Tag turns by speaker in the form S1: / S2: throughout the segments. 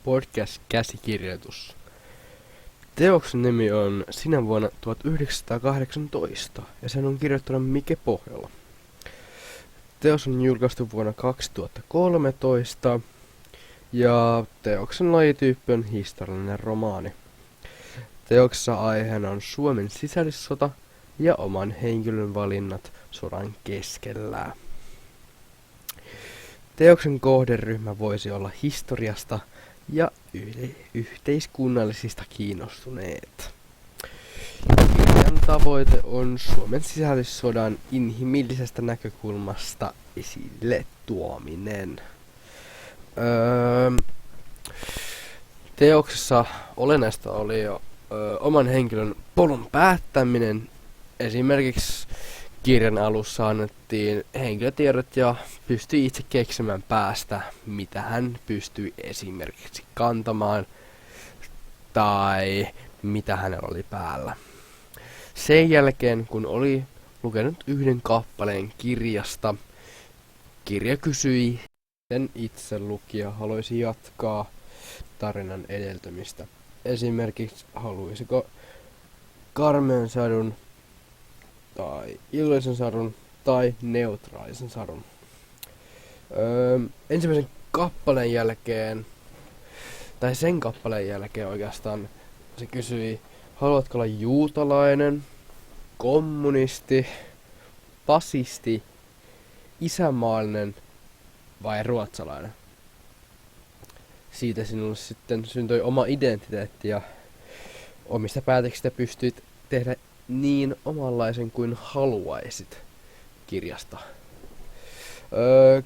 S1: podcast-käsikirjoitus. Teoksen nimi on Sinä vuonna 1918 ja sen on kirjoittanut Mike Pohjola. Teos on julkaistu vuonna 2013 ja teoksen lajityyppi on historiallinen romaani. Teoksessa aiheena on Suomen sisällissota ja oman henkilön valinnat sodan keskellä. Teoksen kohderyhmä voisi olla historiasta ja yhteiskunnallisista kiinnostuneet. Kirjan tavoite on Suomen sisällissodan inhimillisestä näkökulmasta esille tuominen. Teoksessa olennaista oli jo oman henkilön polun päättäminen. Esimerkiksi kirjan alussa annettiin henkilötiedot ja pystyi itse keksimään päästä, mitä hän pystyi esimerkiksi kantamaan tai mitä hänellä oli päällä. Sen jälkeen, kun oli lukenut yhden kappaleen kirjasta, kirja kysyi, miten itse lukija haluaisi jatkaa tarinan edeltämistä. Esimerkiksi haluaisiko karmean sadun tai iloisen sadun tai neutraalisen sadun. Ensimmäisen kappaleen jälkeen, tai sen kappaleen jälkeen oikeastaan, se kysyi, haluatko olla juutalainen, kommunisti, fasisti, isänmaallinen vai ruotsalainen? Siitä sinulle sitten syntyi oma identiteetti ja omista päätöksistä pystyit tehdä niin omanlaisen kuin haluaisit kirjasta.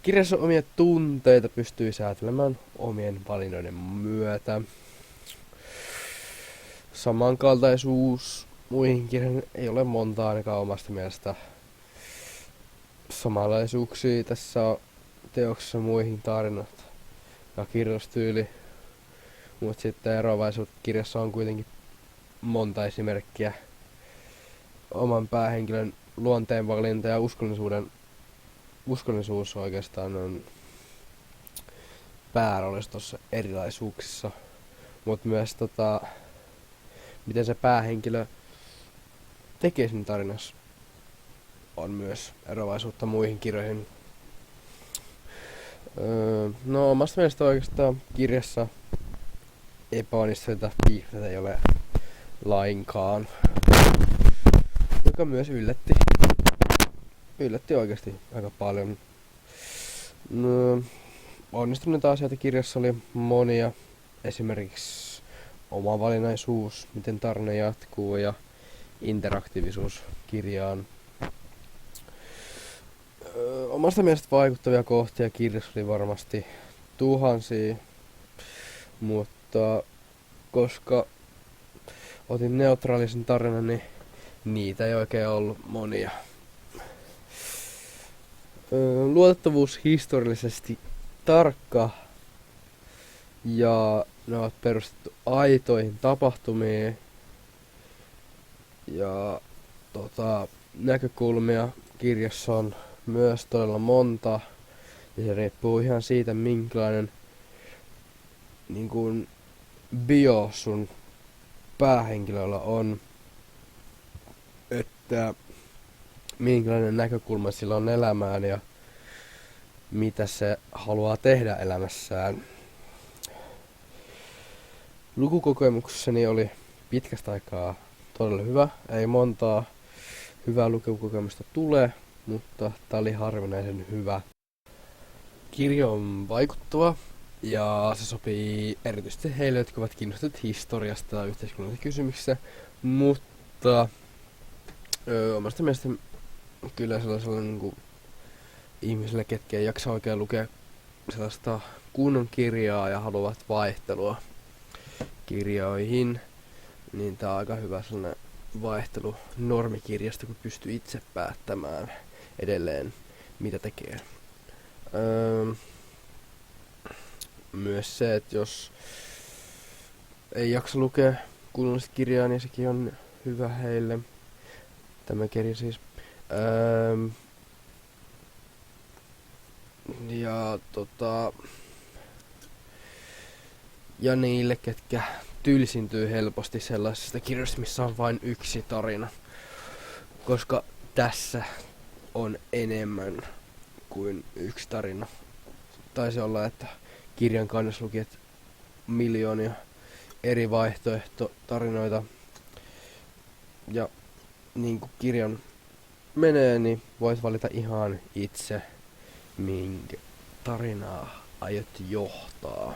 S1: Kirjassa omia tunteita pystyy säätelemään omien valinnoiden myötä. Samankaltaisuus muihin kirjoihin ei ole monta ainakaan omasta mielestä. Samanlaisuuksia tässä teoksessa muihin tarinat ja kirjoitustyyli. Mutta sitten eroavaisuutta kirjassa on kuitenkin monta esimerkkiä. Oman päähenkilön luonteenvalinta ja uskollisuus oikeastaan on pääroolissa tuossa erilaisuuksissa. Mutta myös miten se päähenkilö tekee sen tarinassa on myös eroavaisuutta muihin kirjoihin. No omasta mielestä oikeastaan kirjassa epäonnistuneita piirteitä ei ole lainkaan. Joka myös yllätti oikeasti aika paljon. No, onnistuneita asioita kirjassa oli monia. Esimerkiksi oma valinnaisuus, miten tarina jatkuu ja interaktiivisuus kirjaan. Omasta mielestä vaikuttavia kohtia kirjassa oli varmasti tuhansia, mutta koska otin neutraalisen tarinan, niin niitä ei oikein ollut monia. Luotettavuus historiallisesti tarkka ja ne ovat perustettu aitoihin tapahtumiin ja näkökulmia kirjassa on myös todella monta ja se riippuu ihan siitä minkälainen niin kuin bio sun päähenkilöllä on, että minkälainen näkökulma sillä on elämään ja mitä se haluaa tehdä elämässään. Lukukokemukseni oli pitkästä aikaa todella hyvä. Ei montaa hyvää lukukokemusta tule, mutta tää oli harvinaisen hyvä. Kirja on vaikuttava ja se sopii erityisesti heille, jotka ovat kiinnostuneet historiasta ja yhteiskunnallisista kysymyksistä, mutta omasta mielestä kyllä sellaisella niin ihmisille, ketkä ei jaksa oikein lukea sellaista kunnon kirjaa ja haluavat vaihtelua kirjoihin, niin tää on aika hyvä sellainen vaihtelu normikirjasta, kun pystyy itse päättämään edelleen mitä tekee. Myös se, että jos ei jaksa lukea kunnollista kirjaa, niin sekin on hyvä heille. Tämä kirja siis. Ja Ja niille, ketkä tylsintyy helposti sellaisista kirjoista, missä on vain yksi tarina. Koska tässä on enemmän kuin yksi tarina. Taisi olla, että kirjan kannessa luki, että miljoonia eri vaihtoehtotarinoita. Ja niin kuin kirjan menee, niin voit valita ihan itse, minkä tarinaa aiot johtaa.